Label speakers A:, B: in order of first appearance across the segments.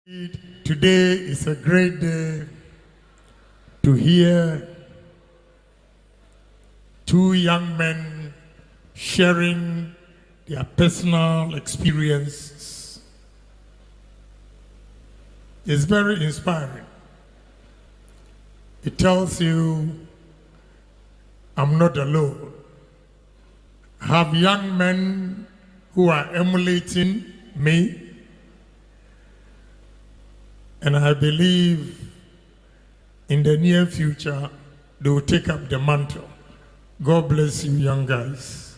A: Today is a great day to hear two young men sharing their personal experiences. It's very inspiring. It tells you I'm not alone. I have young men who are emulating me. And I believe in the near future, they will take up the mantle. God bless you, young guys.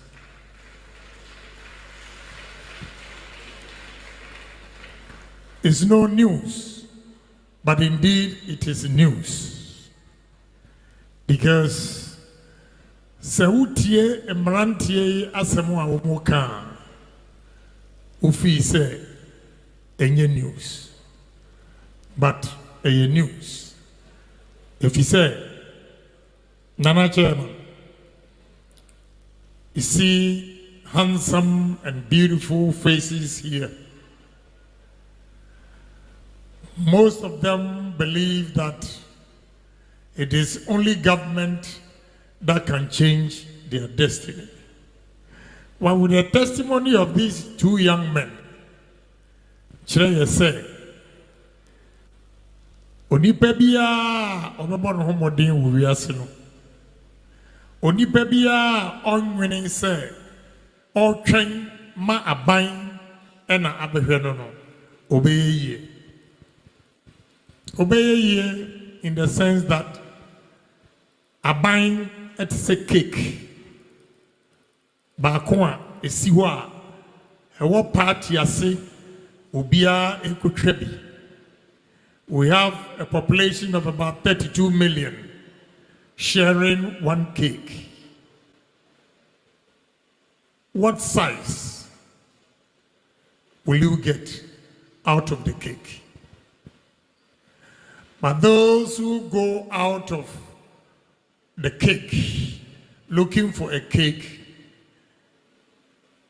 A: It's no news, but indeed it is news. Because Sautie Emrantie Asamoah Omoka Ufi say any news. But a news. If you say, Nana Chairman, you see handsome and beautiful faces here. Most of them believe that it is only government that can change their destiny. Well, with the testimony of these two young men, Chiraya said, Onipa bia obebo no homodin wo wiase no onipa bia onwene se otwen ma aban na abehwe no obeye in the sense that aban it's a cake baako a esi ho a ewo party ase obia ekotwa. We have a population of about 32 million sharing one cake. What size will you get out of the cake? But those who go out of the cake looking for a cake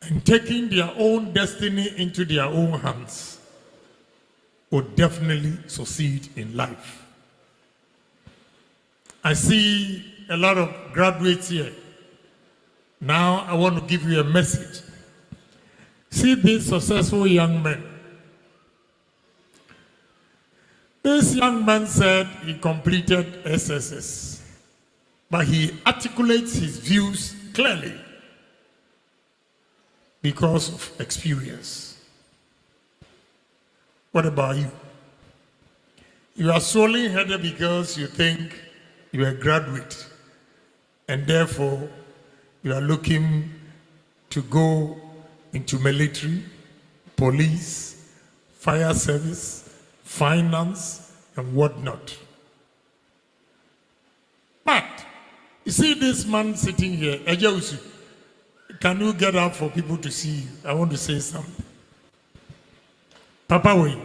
A: and taking their own destiny into their own hands would definitely succeed in life. I see a lot of graduates here. Now I want to give you a message. See these successful young men. This young man said he completed SSS, but he articulates his views clearly because of experience. What about you? You are solely headed because you think you are a graduate and therefore you are looking to go into military, police, fire service, finance, and whatnot. But you see this man sitting here, Ejausu, can you get up for people to see you? I want to say something. Papa we.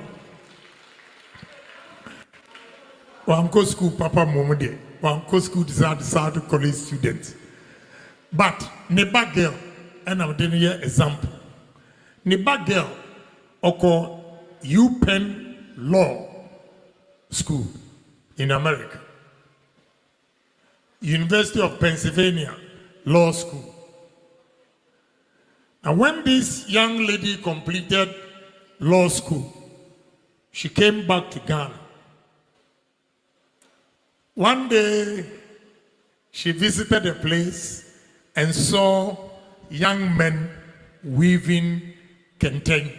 A: Wanko school Papa Momode. Wanko school decided college students. But neba girl, and I'm doing here example. Neba girl, oko UPenn Law School in America. University of Pennsylvania Law School. And when this young lady completed law school, she came back to Ghana. One day, she visited a place and saw young men weaving kenten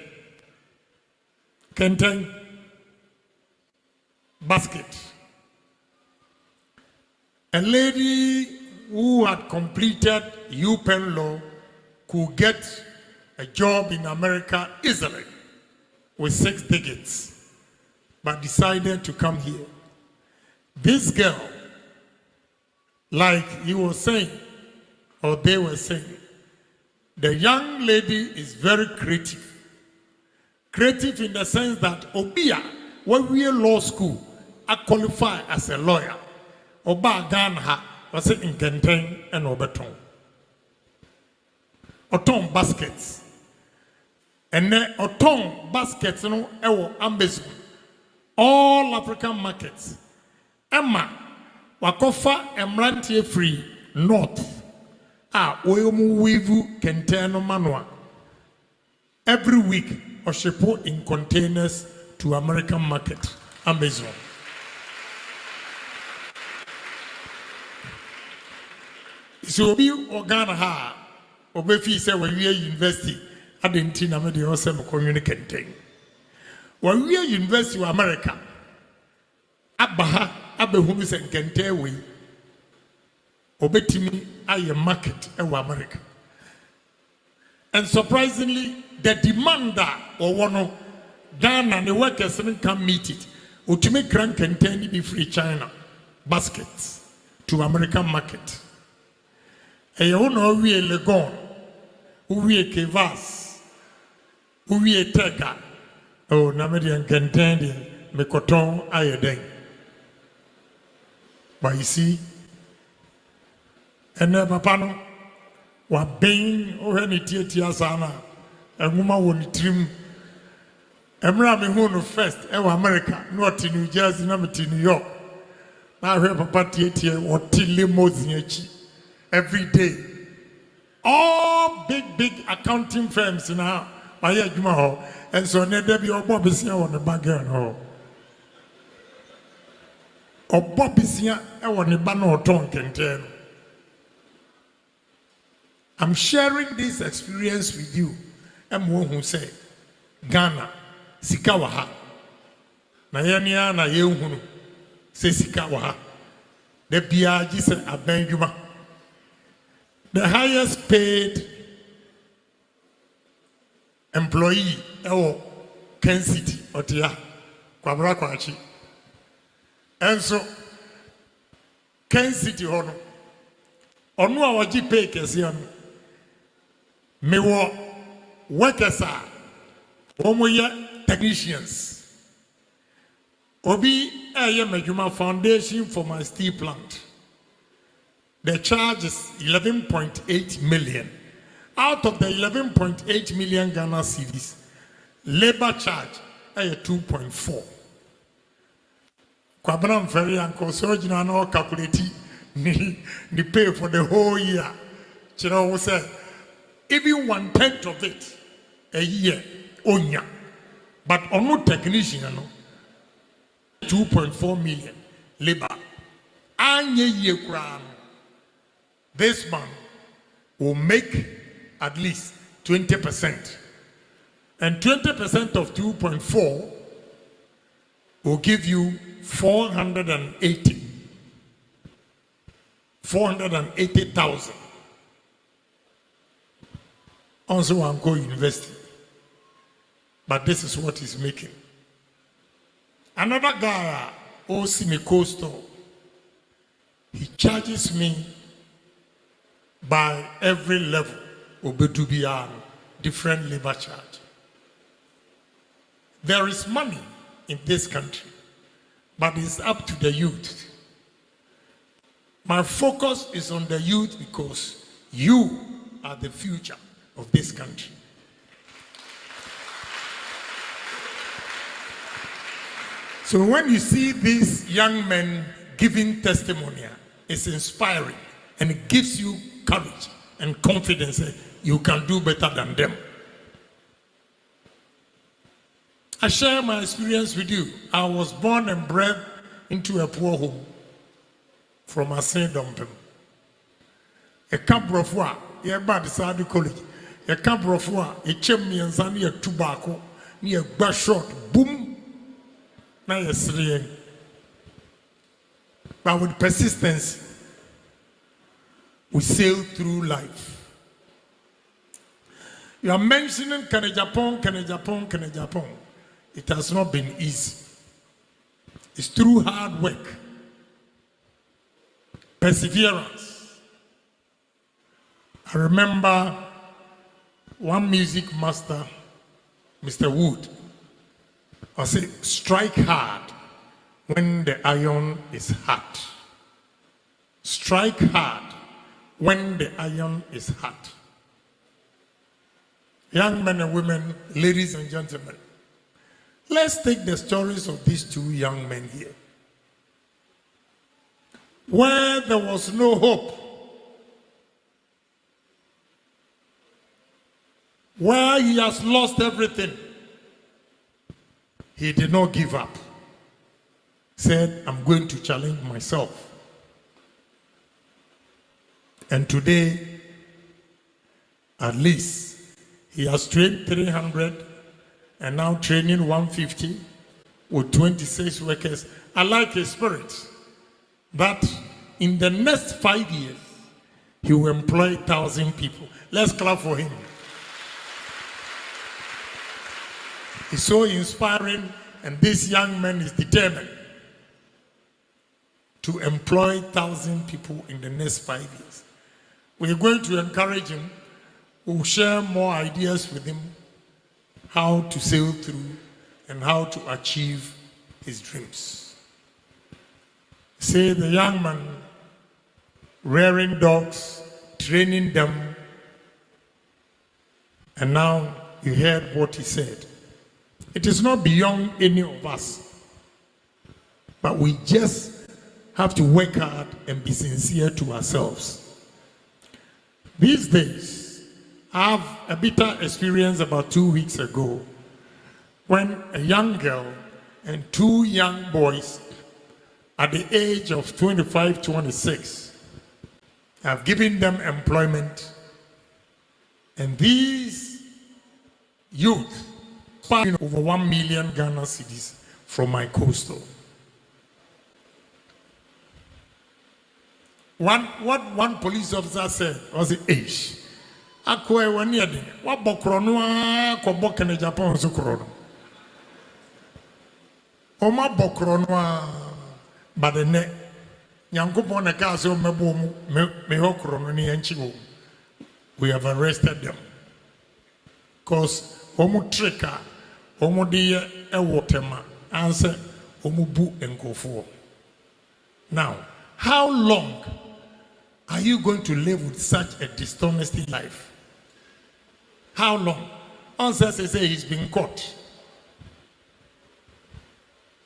A: basket. A lady who had completed UPenn Law could get a job in America easily with 6 digits, but decided to come here. This girl, like he was saying, or they were saying, the young lady is very creative. Creative in the sense that Obia, when we are law school, I qualify as a lawyer. Oba Ganha was in Kenten and Oberton. Oton baskets. And then oton baskets no ewo ambesu all African markets. Emma, wakofa emrantie free north. Oyomu weave container manua. Every week, or ship in containers to American market, Amazon. So be organa ha, obefi say when we university, I didn't think I'm the awesome communicating. When we are University of America, Abaha, Abehumis and Kentewe, Obetimi, I am market in America. And surprisingly, the demander or one Ghana and the workers can meet it. Ultimate Grand Kenteni be free China baskets to American market. And you know we are Legon, we are Kevas, we are Teka. Oh, Namadian Kenteni, Mekoton, Ayadeng. But you see, and never pano, what bang or any Tiasana, and woman won't trim. Emra me who first, America, not in New Jersey, not in New York. Now I have a party or Tilimos every day. All big accounting firms now. And so there be a Bobbysia on the background hall. Or Bobbysia on the banner tongue can tell. I'm sharing this experience with you. I'm one who say Ghana, Sikawaha. Nayania na yehunu say Sikawaha. The Biaji said Abenjuma. The highest paid employee Ken City Otia Kwabra Kwachi. And so Ken City Hono Onu awaji pay kesian me wo workers are omoya technicians obi majuma foundation for my steel plant. The charge is 11.8 million. Out of the 11.8 million Ghana cedis, labor charge is 2.4. Kwabram very uncle surgeon no calculate the pay for the whole year. Chiro said even 1/10 of it a year onya. But on no technician no 2.4 million labor. Anye ye kran. This man will make at least 20%. And 20% of 2.4 will give you 480,000. Also, one go university. But this is what he's making. Another guy, Osimi Coastal, he charges me by every level, Obedubian, different labor charge. There is money in this country, but it's up to the youth. My focus is on the youth because you are the future of this country. So when you see these young men giving testimony, it's inspiring and it gives you courage and confidence that you can do better than them. I share my experience with you. I was born and bred into a poor home from a Dumpem. A camp of war, a bad side college. A camp of war, a chimney and sunny a tobacco, near bash shot, boom. Now you're saying, but with persistence, we sail through life. You are mentioning Japan. It has not been easy. It's through hard work, perseverance. I remember one music master, Mr. Wood, I say, strike hard when the iron is hot. Strike hard when the iron is hot. Young men and women, ladies and gentlemen, Let's take the stories of these two young men here. Where there was no hope, where he has lost everything, he did not give up. Said, I'm going to challenge myself. And today, at least, he has trained 300 and now training 150 with 26 workers. I like his spirit that in the next 5 years, he will employ 1,000 people. Let's clap for him. It's so inspiring, and this young man is determined to employ 1,000 people in the next 5 years. We're going to encourage him. We'll share more ideas with him, how to sail through and how to achieve his dreams. Say the young man rearing dogs, training them, and now you heard what he said. It is not beyond any of us, but we just have to work hard and be sincere to ourselves. These days, I have a bitter experience about 2 weeks ago when a young girl and two young boys at the age of 25, 26 have given them employment, and these youth spending over 1 million Ghana cedis from my coastal. What one police officer said was, "Ish, akwe wani ade, wa bokrono ko bokene Japan so krono. Oma bokrono ba de ne Nyankopon na ka so mebo mu me hokrono ni enchi wo. We have arrested them because omu trika omu de ewotema answer omu bu enkofo." Now, how long are you going to live with such a dishonesty life? How long? Answer say he's been caught.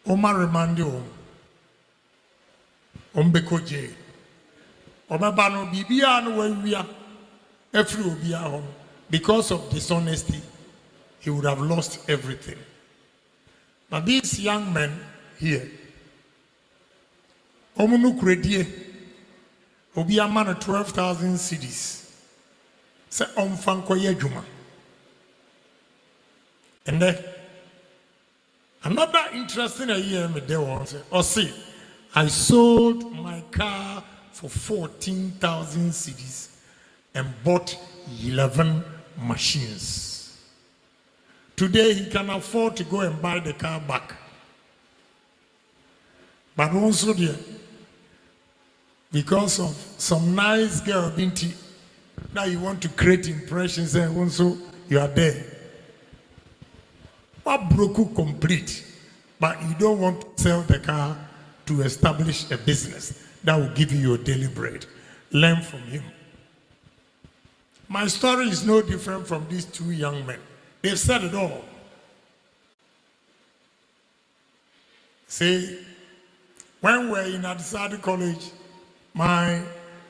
A: Oma remand you. Ombeko jail. Omaba no bibia no wewia. Every obia hon. Because of dishonesty, he would have lost everything. Now these young men here, omunu kredie, obia man 12,000 cedis. Se omfanko yejuma. And then another interesting idea me there was, or see, I sold my car for 14,000 cedis and bought 11 machines. Today he can afford to go and buy the car back. But also there, because of some nice girl, Binti, now you want to create impressions and also you are there. What broke complete, but you don't want to sell the car to establish a business that will give you your daily bread. Learn from him. My story is no different from these two young men. They've said it all. See, when we were in Adisadi College, my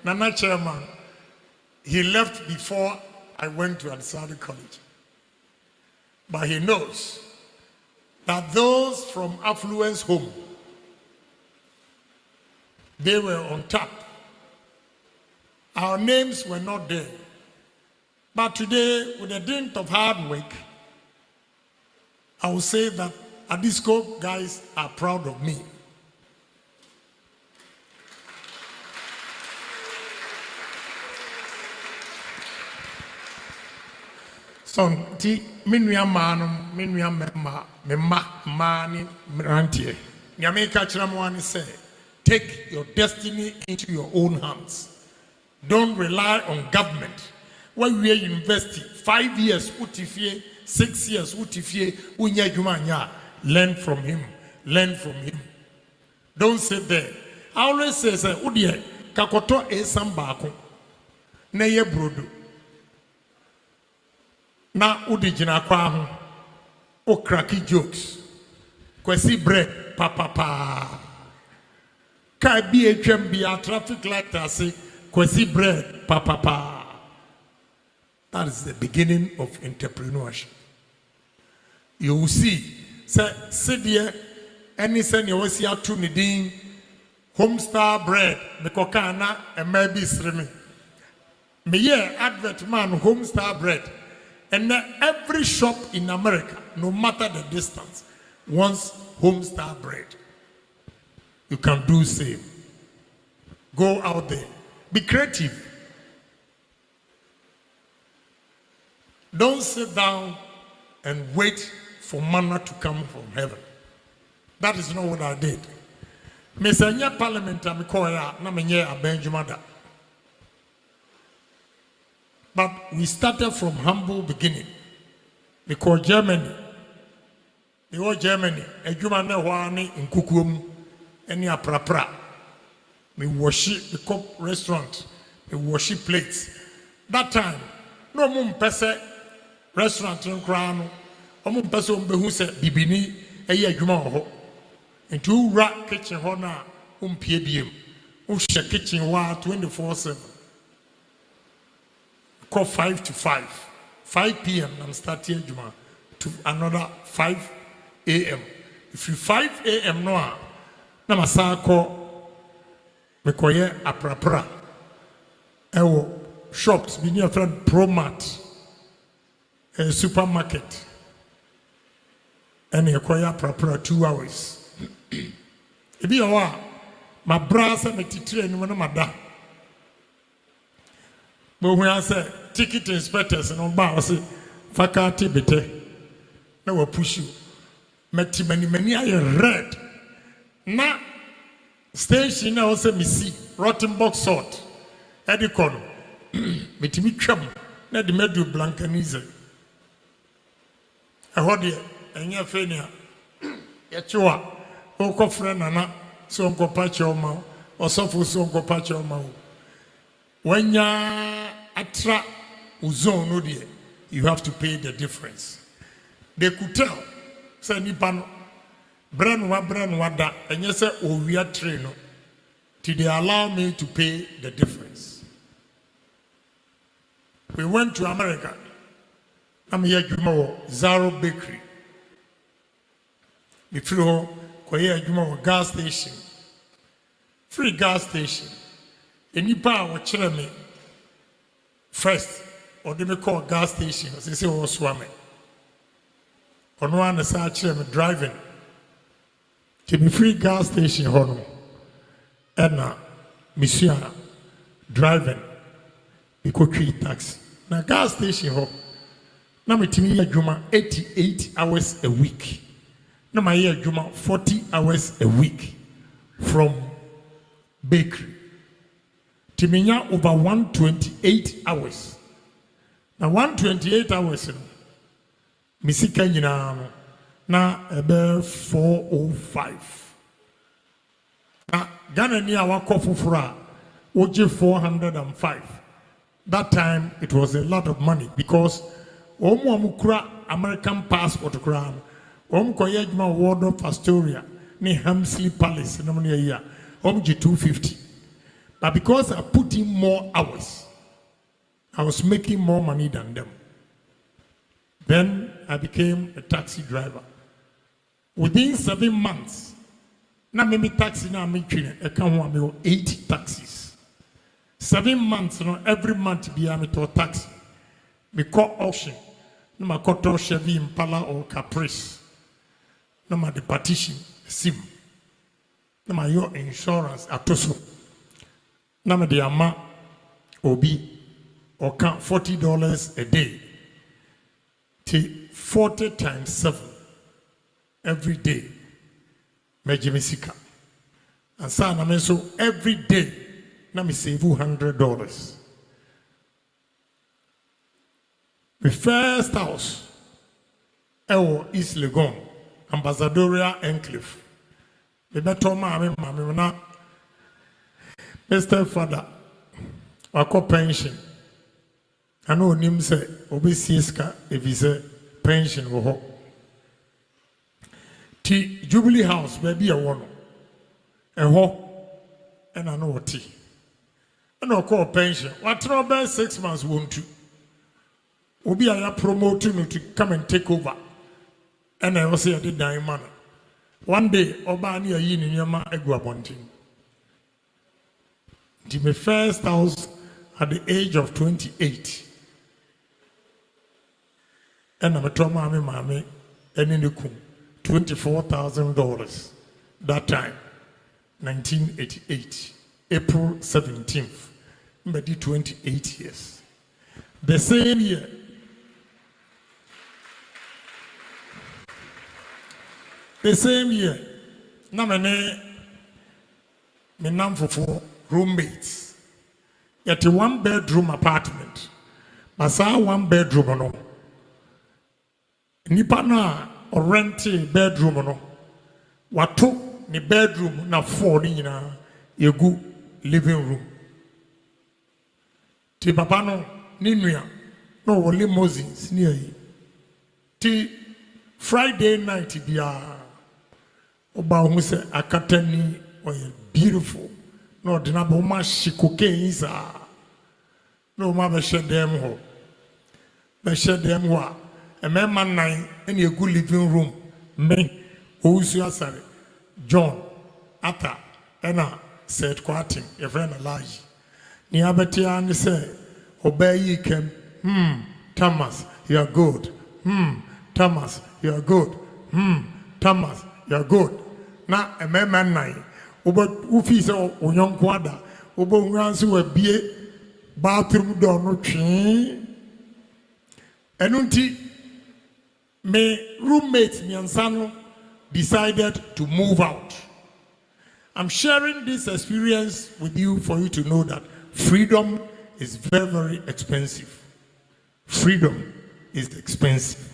A: Nana chairman, he left before I went to Adisadi College. But he knows that those from affluence home, they were on top. Our names were not there. But today, with the dint of hard work, I will say that Adisco guys are proud of me. So, minua manum, minua mani rantie. Nyameka chiramwani say, take your destiny into your own hands. Don't rely on government. When we are university, 5 years, utifie, 6 years, utifie, unya jumanya. Learn from him. Learn from him. Don't sit there. I always say, udie, kakoto e sambako. Neye brodo. Na udi jina kwa hu. O cracky jokes. Kwesi bread, papa. Kai be a traffic light say kwesi bread, papa. That is the beginning of entrepreneurship. You will see, say there, any sen you will see out to me Homestar bread, me kokana and maybe srimi. Me yeah advert man Homestar bread, and every shop in America, no matter the distance, wants Homestar bread. You can do same. Go out there, be creative. Don't sit down and wait for manna to come from heaven. That is not what I did. Mesanya parliament amikoya na menye abenjumada. But we started from humble beginning. Because Germany, the whole Germany, ejuma na wani nkukuom eni aprapra. We worship the cup restaurant, we worship plates. That time, no mum pese restaurant in Crown, mum pese umbehu se bibini eye ejuma ho. Into rat kitchen hona PBM. Usha kitchen wa 24/7. Call 5 to 5. 5 p.m. I'm starting Juma to another 5 a.m. If you 5 a.m. no, na masa call me koye aprapra. Ewo shops be near friend Promat, a supermarket, and you koye aprapra 2 hours. If you are my brother, my teacher, and one of my dad. But when I say ticket inspectors and on bar, I say faculty bete, they will push you. Many are red. Now, station now say me see rotten box salt. Edicon, me me trouble. Now the medu blankanize. I heard you, and you're failing. Yachua. Oko friend nana so onko pache oma osofu so onko pache oma when ya atra uzon no die you have to pay the difference. They could tell say nipa no brand wada enye say owia train no till they allow me to pay the difference. We went to America. I'm here to Zaro Bakery. Before koye adwuma gas station, free gas station. Enipa wo kire me first or they me call gas station say say wo swame ono an sa kire me driving to be free gas station hono ena misua driving we go treat taxi na gas station ho na metimi adwuma 88 hours a week. No, my year, Juma, 40 hours a week from bakery. Timinya over 128 hours. Now 128 hours, Missy na about 405. Now Ghana near our Kofufura, OJ 405. That time it was a lot of money because Omuamukura American passport crown. Koyajma Ward of Astoria, near Hamsley Palace, no money a year, 250. But because I put in more hours, I was making more money than them. Then I became a taxi driver. Within 7 months, now maybe taxi now making I can 80 taxis. 7 months, every month be a to taxi. We call auction. No ma koto Chevy Impala or Caprice. No ma the partition sim. No ma your insurance atoso. No ma the ama obi or count $40 a day. Take 40 times 7 every day. Mejimisika. And so every day na me save $100. The first house, East Legon, Ambassadorial Enclave. The better mammy, Mr. Father, I call pension. I know him say, Obisiska, if he say pension or T Jubilee House, baby, a one. A ho and I know what tea. And no call pension. What about 6 months won't you? Obi I promoting you to come and take over. And I was say I did die man. One day, Obani a yin in your ma egua bunting. To my first house at the age of 28. And I'm a trauma mammy and in the kum $24,000 that time, 1988, April 17th, maybe 28 years. The same year, na me nam for roommates. Yet a 1-bedroom apartment. Basa 1-bedroom no. Nipa na or rent a bedroom no. Wato ni bedroom na 4 ni na yegu living room. Ti papa no ni nua no wo limousines ni ayi. Ti Friday night biya oba hu se akatani oye beautiful. No dinabo ma shikoke isa. No ma be share them ho. Be share them ho. E me man nine in a good living room. Me Ousu Asare, John, Ata, Ena said quoting a friend Elijah. Ni abetia say, obey ye kem. Thomas, you are good. Thomas, you are good. Thomas, you are good. Na a man nine. Oba ufi se onyon kwada. Oba unransu we bie bathroom door no twi. Enunti me roommate Nyansano decided to move out. I'm sharing this experience with you for you to know that freedom is very, very expensive. Freedom is expensive.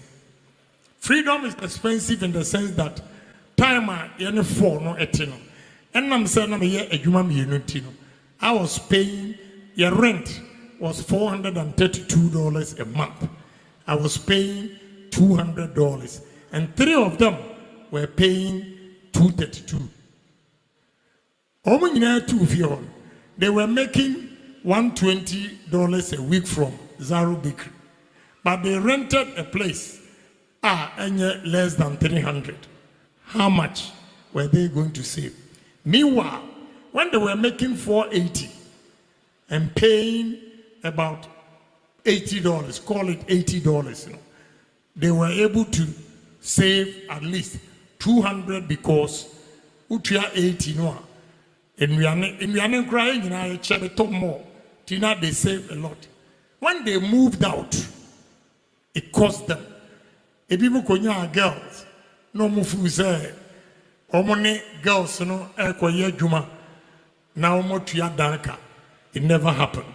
A: Freedom is expensive in the sense that time any for no etino. And I'm saying I was paying your rent was $432 a month. I was paying $200, and 3 of them were paying $232. They were making $120 a week from Zaro Bakery, but they rented a place and less than $300. How much were they going to save? Meanwhile, when they were making $480 and paying about $80, call it $80, they were able to save at least $200 because utria 80 no. And we are crying in our chat more. Tina, they saved a lot. When they moved out, it cost them. If people konya girls, no mufu say, omone girls no ekoye juma. Now mo tuya danka. It never happened.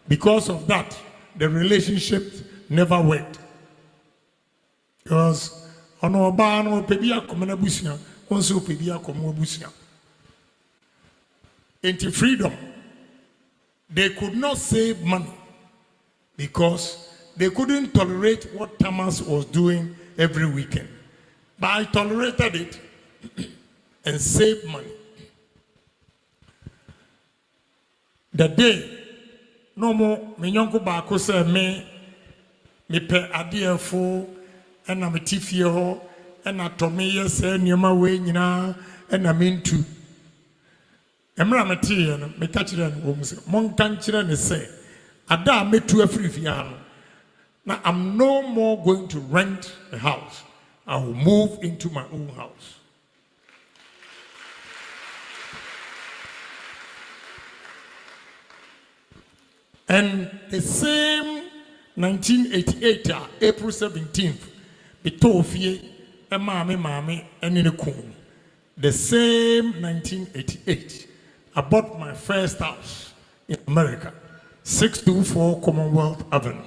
A: Because of that, the relationship never worked. Because ono ba no pebia komena busia, onso pebia komo busia. Into freedom, they could not save money because they couldn't tolerate what Thomas was doing every weekend. But I tolerated it and saved money. The day, no more, me nyonko baako say me pe adie fo, ena me tifie ho, ena tome yese nyama we nyina, ena mintu. Emra meti no me ka kire no wo se mon kan kire ne se ada metu afirifia no na I'm no more going to rent a house. I will move into my own house. And the same 1988 April 17th bitofie mame enine the same 1988 I bought my first house in America, 624 Commonwealth Avenue.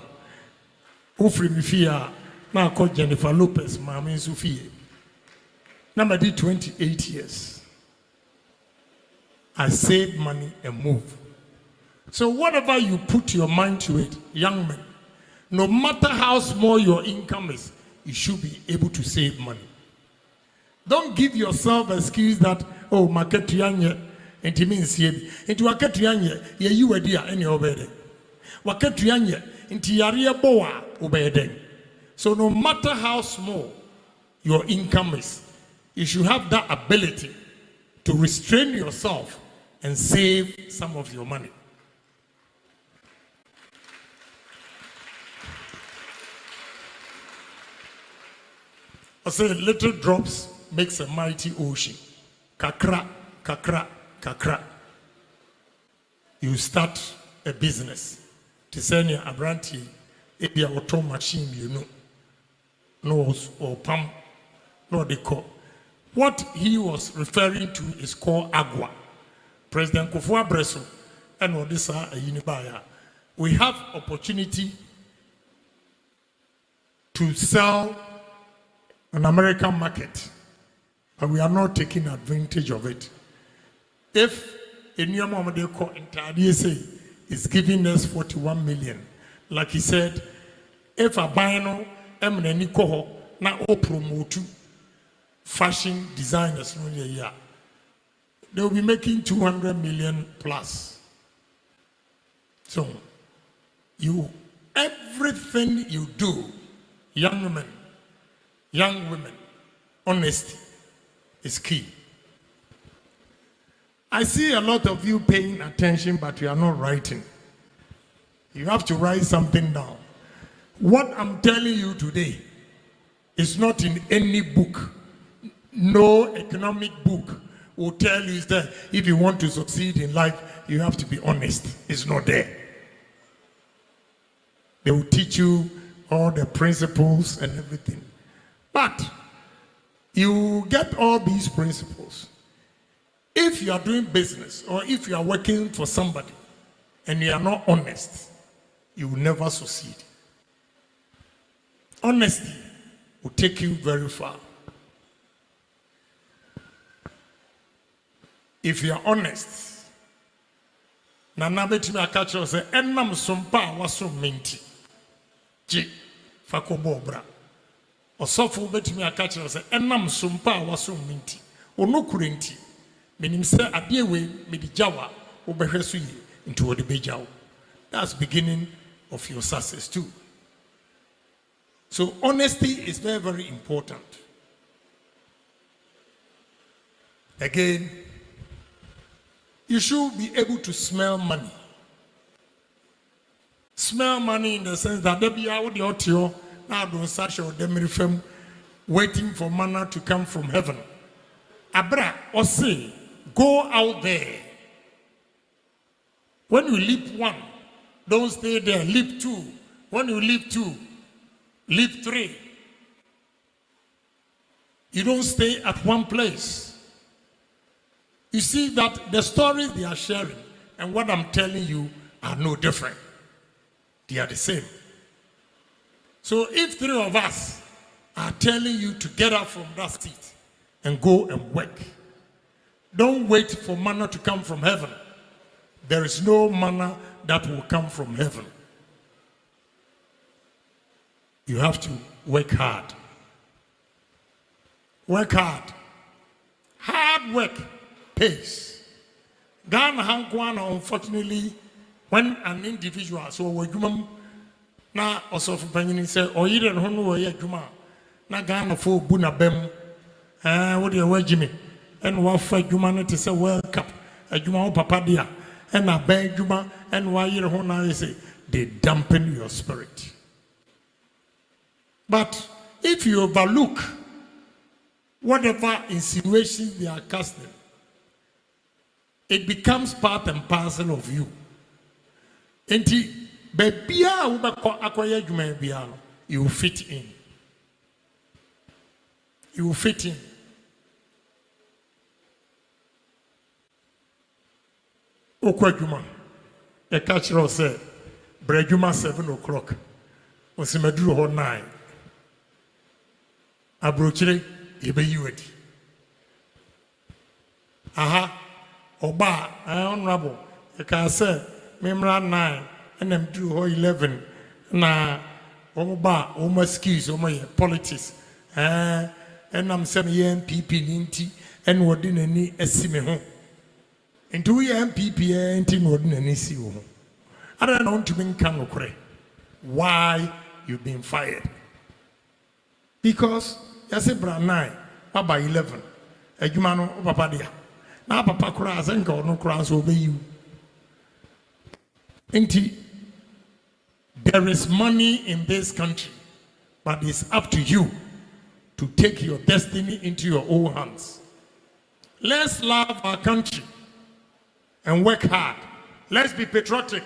A: Ufri mifia na called Jennifer Lopez, Mami Sufie. Now I did 28 years. I saved money and moved. So whatever you put your mind to it, young men, no matter how small your income is, you should be able to save money. Don't give yourself excuse that, oh, market yanye, and it means ye, into a catryanye, ye you a dear, any obey. Wakatryanye, into yaria boa, obey. So no matter how small your income is, you should have that ability to restrain yourself and save some of your money. I say little drops makes a mighty ocean. Kakra, kakra, kakra. You start a business. To send your abranti, if you auto machine, you know, nose or pump, no they call. What he was referring to is called agua. President Kufuor Breso and Odessa Unibaya. We have opportunity to sell an American market, but we are not taking advantage of it. If a new moment they call Intadiese is giving us 41 million, like he said, if a bino eminent nikoho na o promote fashion designers no year, they will be making 200 million plus. So everything you do, young women, honesty is key. I see a lot of you paying attention, but you are not writing. You have to write something down. What I'm telling you today is not in any book. No economic book will tell you that if you want to succeed in life, you have to be honest. It's not there. They will teach you all the principles and everything. But you get all these principles. If you are doing business or if you are working for somebody and you are not honest, you will never succeed. Honesty will take you very far. If you are honest, Nana betimi akacho say enam sompa waso menti. Je fakobo bra. Osofo betimi akacho say enam sompa waso menti. Onokurenti. Meaning say adiewe medijawa obehweso yi into odibejawo. That's beginning of your success too. So honesty is very, very important. Again, you should be able to smell money. Smell money in the sense that there be out the audio now don't search or them waiting for manna to come from heaven. Abra or say, go out there. When you leap one, don't stay there. Leap two. When you leap two, leap three. You don't stay at one place. You see that the stories they are sharing and what I'm telling you are no different. They are the same. So if three of us are telling you to get up from that seat and go and work, don't wait for manna to come from heaven. There is no manna that will come from heaven. You have to work hard. Work hard. Hard work pays. Ghana Hankwana, unfortunately, when an individual, so we na also for penny say, or either Hono or Yajuma, na Ghana for Buna Bem, what do you wear, Jimmy? And what for humanity say, World Cup, a Juma Papadia, and a bag Juma, and why you Hona say, they dampen your spirit. But if you overlook whatever insinuations they are casting, it becomes part and parcel of you. Enti bebia ubako akoye dwuma bia no, you will fit in. You will fit in. Okwa dwuma. E catch us say bredwuma 7 o'clock. Osimeduru ho 9. Abrochire ebe yiwedi. Aha. Oba, honorable. You can say, Mimra 9, and them do 11. Na, Oba, Oma skis, Oma politics. and I'm saying MPP ninety and what in any estimate home. Into MPP and in what in any see. I don't know to mean why you've been fired. Because you say brand 9, by 11, a humano papa dia. Now papa cross and go no cross over you. There is money in this country, but it's up to you to take your destiny into your own hands. Let's love our country and work hard. Let's be patriotic.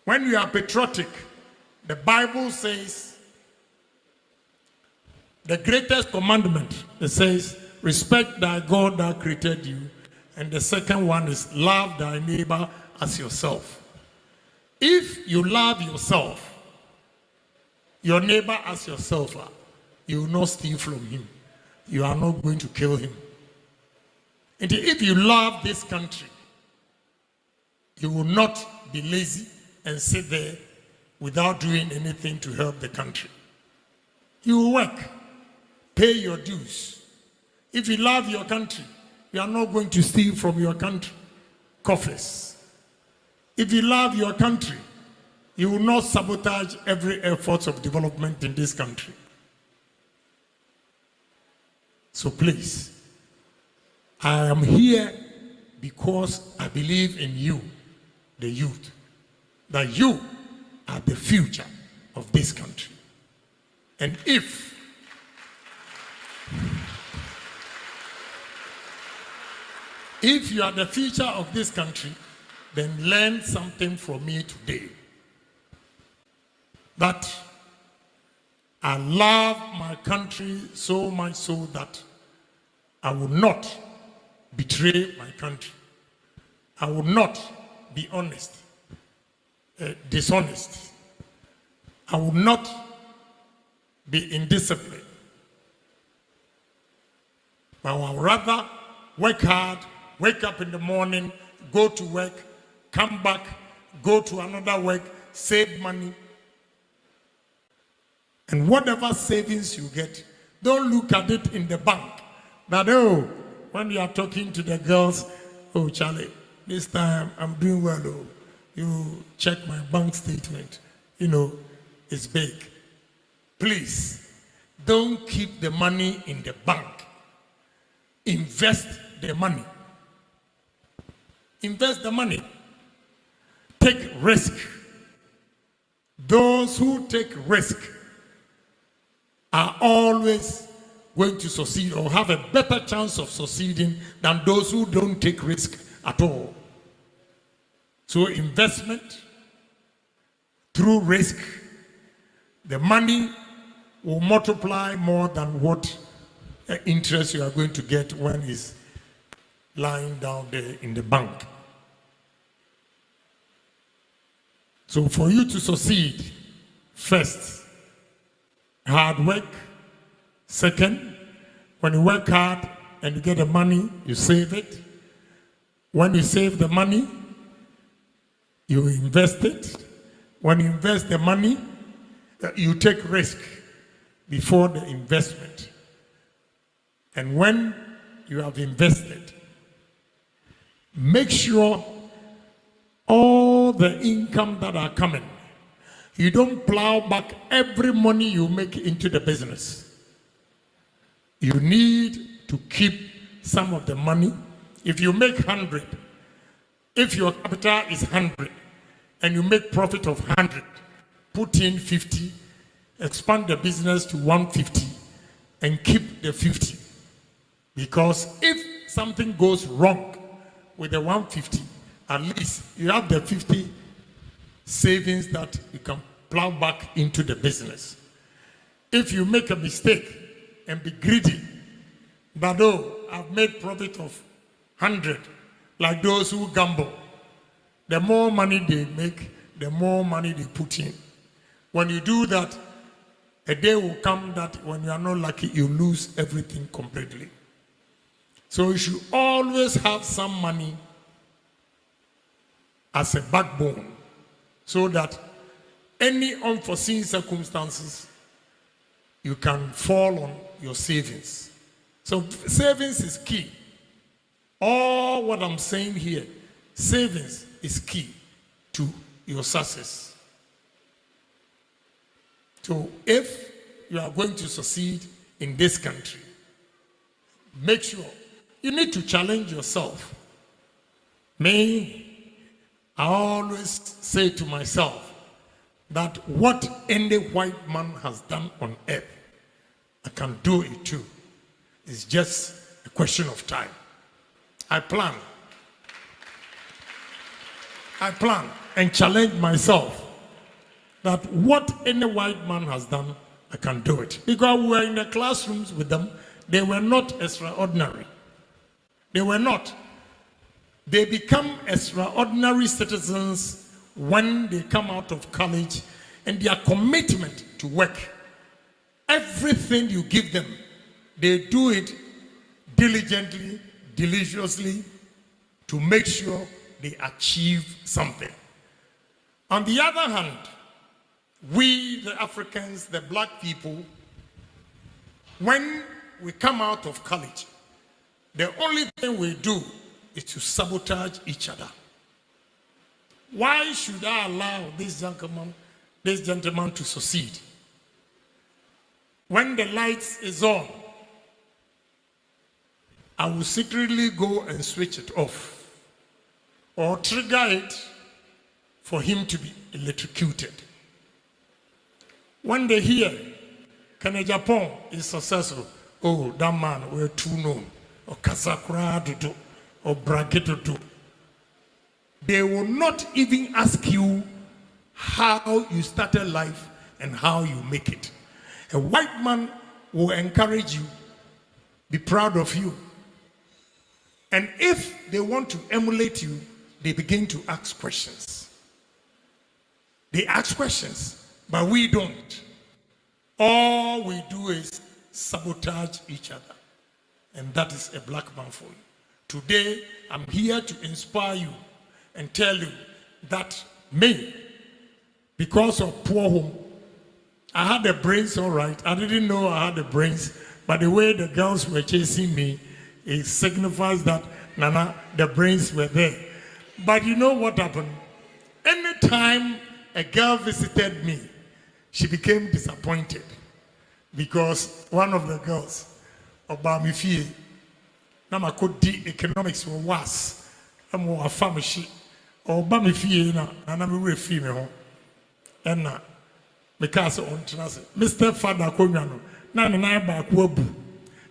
A: When you are patriotic, the Bible says, the greatest commandment, it says, respect thy God that created you. And the second one is love thy neighbor as yourself. If you love yourself, your neighbor as yourself, you will not steal from him. You are not going to kill him. And if you love this country, you will not be lazy and sit there without doing anything to help the country. You will work, pay your dues. If you love your country, you are not going to steal from your country coffers. If you love your country, you will not sabotage every effort of development in this country. So please, I am here because I believe in you, the youth, that you are the future of this country. And if you are the future of this country, then learn something from me today. That I love my country so much so that I will not betray my country. I will not be dishonest. I will not be indisciplined. But I will rather work hard, wake up in the morning, go to work, come back, go to another work, save money. And whatever savings you get, don't look at it in the bank. That, oh, when you are talking to the girls, oh, Charlie, this time I'm doing well, oh, you check my bank statement, you know, it's big. Please, don't keep the money in the bank. Invest the money. Invest the money. Take risk. Those who take risk are always going to succeed or have a better chance of succeeding than those who don't take risk at all. So investment through risk, the money will multiply more than what interest you are going to get when it's lying down there in the bank. So for you to succeed, first, hard work. Second, when you work hard and you get the money, you save it. When you save the money, you invest it. When you invest the money, you take risk before the investment. And when you have invested, make sure all the income that are coming, you don't plow back every money you make into the business. You need to keep some of the money. If you make 100, if your capital is 100 and you make profit of 100, put in 50, expand the business to 150 and keep the 50. Because if something goes wrong with the 150, at least you have the 50 savings that you can plow back into the business. If you make a mistake and be greedy, but oh, I've made profit of 100, like those who gamble, the more money they make, the more money they put in. When you do that, a day will come that when you are not lucky, you lose everything completely. So you should always have some money as a backbone so that any unforeseen circumstances, you can fall on your savings. So savings is key. All what I'm saying here, savings is key to your success. So if you are going to succeed in this country, make sure you need to challenge yourself. Me, I always say to myself that what any white man has done on earth, I can do it too. It's just a question of time. I plan and challenge myself that what any white man has done, I can do it. Because we were in the classrooms with them, they were not extraordinary. They were not. They become extraordinary citizens when they come out of college, and their commitment to work, everything you give them, they do it diligently, deliciously, to make sure they achieve something. On the other hand, we, the Africans, the black people, when we come out of college, the only thing we do is to sabotage each other. Why should I allow this gentleman to succeed? When the lights is on, I will secretly go and switch it off or trigger it for him to be electrocuted. When they hear Kenya Japan is successful, oh, that man, we're too known, or Kasakura to do, or Bracket to do. They will not even ask you how you started life and how you make it. A white man will encourage you, be proud of you. And if they want to emulate you, they begin to ask questions. They ask questions, but we don't. All we do is sabotage each other. And that is a black man for you. Today, I'm here to inspire you and tell you that me, because of poor home, I had the brains all right. I didn't know I had the brains, but the way the girls were chasing me, it signifies that, Nana, the brains were there. But you know what happened? Anytime a girl visited me, she became disappointed because one of the girls, Obamifie, Nama could di economics were worse. I'm more a family. Obamifie, Nana me refi me home. And because on Mr. Father Konyano, Nana back wobu,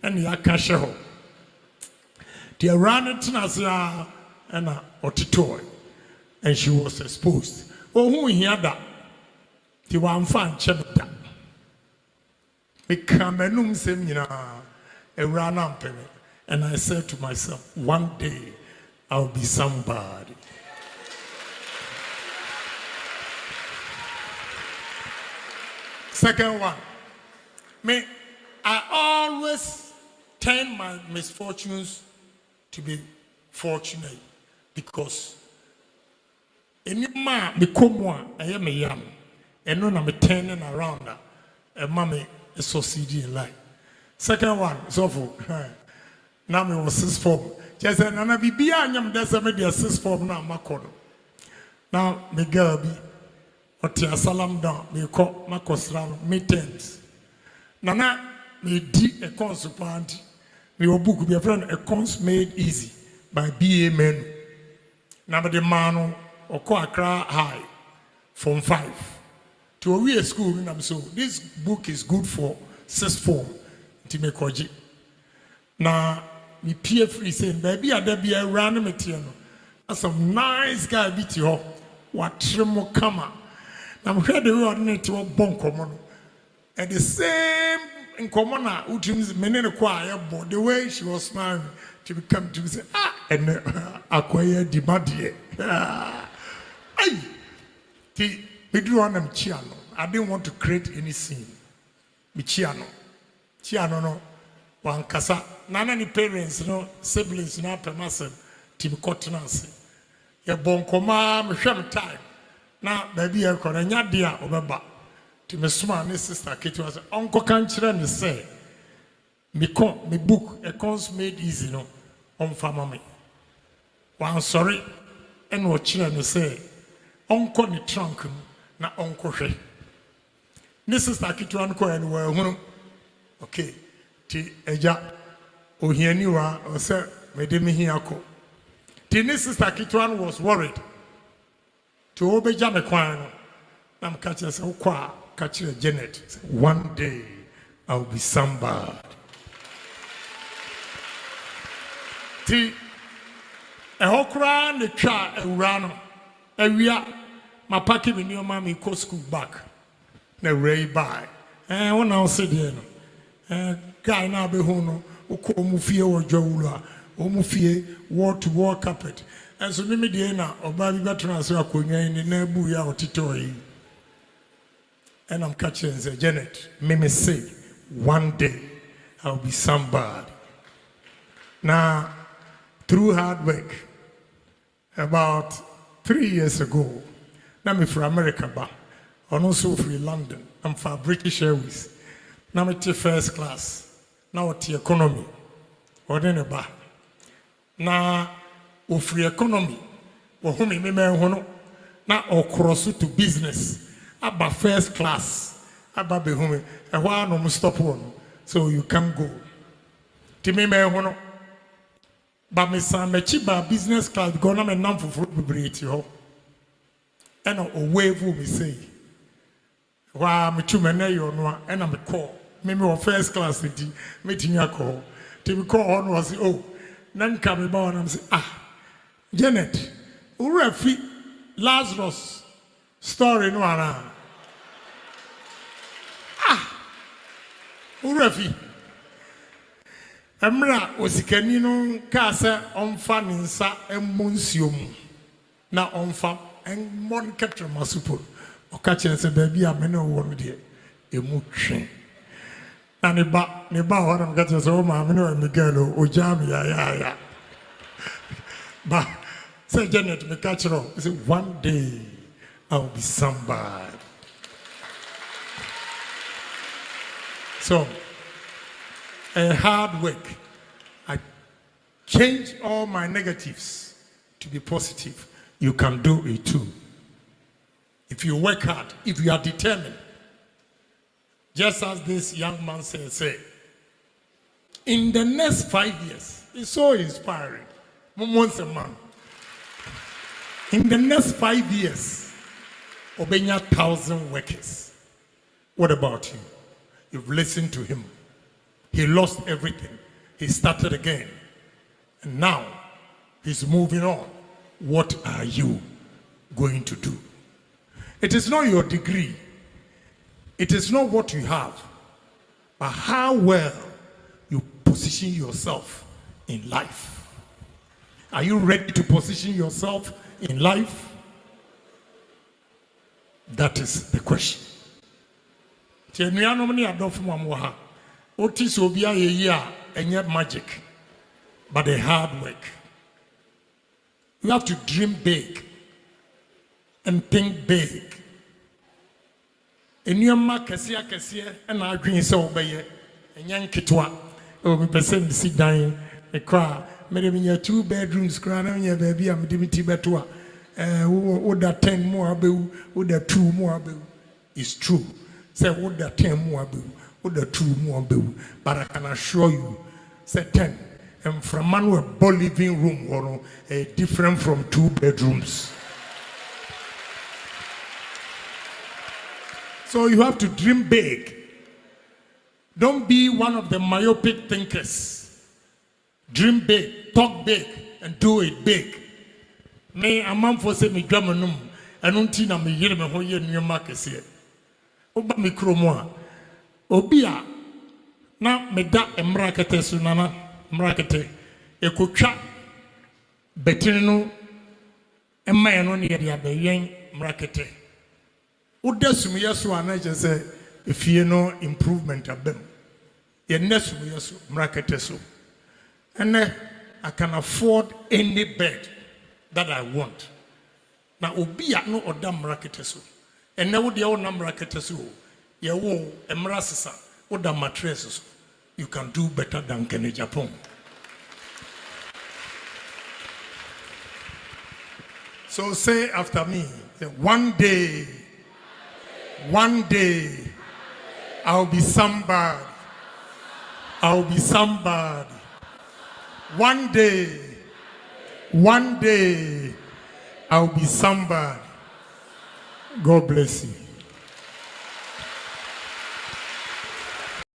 A: and ya cash ho. The around Tinasia and Otitoy, and she was exposed. Oh, who hear that? The one fan chapter. We come and seminar a run up, and I said to myself, one day I'll be somebody. Second one, I always turn my misfortunes to be fortunate because any man become one, I am a young, and when I'm turning around, a mommy is succeeding in life. Second one, so for now me was 6 form. Just and I be behind there's a media 6 form now, Makono. Now, me girl be. Otia salam down, me call Makosran, meetings. Nana, me di a consupanti. Me will book be a friend, a cons made easy by B.A. Men. Number the man or Accra High, Form 5. To a real school, and so this book is good for 6 form. Timekoji. Now, me peer free saying, baby, I there be a random material. That's some nice guy beat you up. What tremo kama. I'm sure they were not to a bon common. And the same in common, which is many choir, but the way she was smiling to become to say, and acquire the body. Ay, we do on them Chiano. I didn't want to create any scene. Chiano, no, one casa. None any parents, no siblings, no permissive to be cottonancy. Your bon command, me shame time. Now, baby, I call a yadia over back. To me smart, my sister Kate was Uncle Canchra and say, me book, accounts made easy no on family. One sorry, and what children say, Uncle the trunk, na Uncle She. This is like it one coin where okay, T. Eja, or he knew or say, made me here. This is like it one was worried to obey Jamaquano. I'm catching us, catching Janet. One day I'll be somebody. T. A whole crown, the child, a run, a real, my packet with your mammy, go school back. The ray by. And when I'll sit there, guy now be hono, who call Mufia or Joula, or Mufia, war to war carpet. And so, Mimidiana, or Baby Veterans are going in the Nebuya or Titoi. And I'm catching the Janet, Mimi say, one day I'll be somebody. Now, through hard work, about 3 years ago, I'm from America, and also from London. I'm from British Airways. Now I'm first class. Now I'm economy. Or then a now, free economy. Or whom me now or cross to business. About first class. About be home. And why no stop one. So you can go. Timmy me hono. But me son me chiba business class because I'm a non for fruit liberty ho. And a wave will be say. Why me two men you know and I'm a call. Me first class city meeting your call. Till we call on was none come about and I'm say Janet, Urefi Lazarus story no ana. Urefi Emra osikani no kasa onfa ninsa emonsiom na onfa enmon ketre masupo okache se baby amene wo no de emu twen na ne ba ho na kache se o ma amene o Miguel o jam ya ba say Janet me catch ro say one day I'll be somebody. So hard work. I change all my negatives to be positive. You can do it too. If you work hard, if you are determined. Just as this young man said, in the next 5 years, it's so inspiring. Once a month. In the next 5 years, Obenya 1,000 workers. What about you? You've listened to him. He lost everything. He started again. And now he's moving on. What are you going to do? It is not your degree. It is not what you have. But how well you position yourself in life. Are you ready to position yourself in life? That is the question. Otis will be a year and yet magic, but a hard work. You have to dream big and think big. In your market, and I agree so by a young kitwa, or percent sit down, a cry, made in your 2 bedrooms, crying on your baby, I'm Dimitri Betua. Would that 10 more bill, would that 2 more bill? It's true. Say, would that 10 more bill? Would the 2 more bill? But I can assure you, say 10. And from man with a living room or different from 2 bedrooms. So you have to dream big. Don't be one of the myopic thinkers. Dream big, talk big, and do it big. Me, a man for say me gramanum, and untina me yere me hoye new markets here. Oba me kromoa. Obia na meda emrakete sunana mrakete ekotwa betini no emaye no ne yede abayen mrakete udasum yeso anaje se efie no improvement abem ye nesum yeso mrakete so and I can afford any bed that I want na obia no odam mrakete so and na wo de wo na mrakete so Yewo emrasisa oda mattresses. You can do better than Kenya Japan. So say after me, one day, I'll be somebody. I'll be somebody. One day, I'll be somebody. God bless you.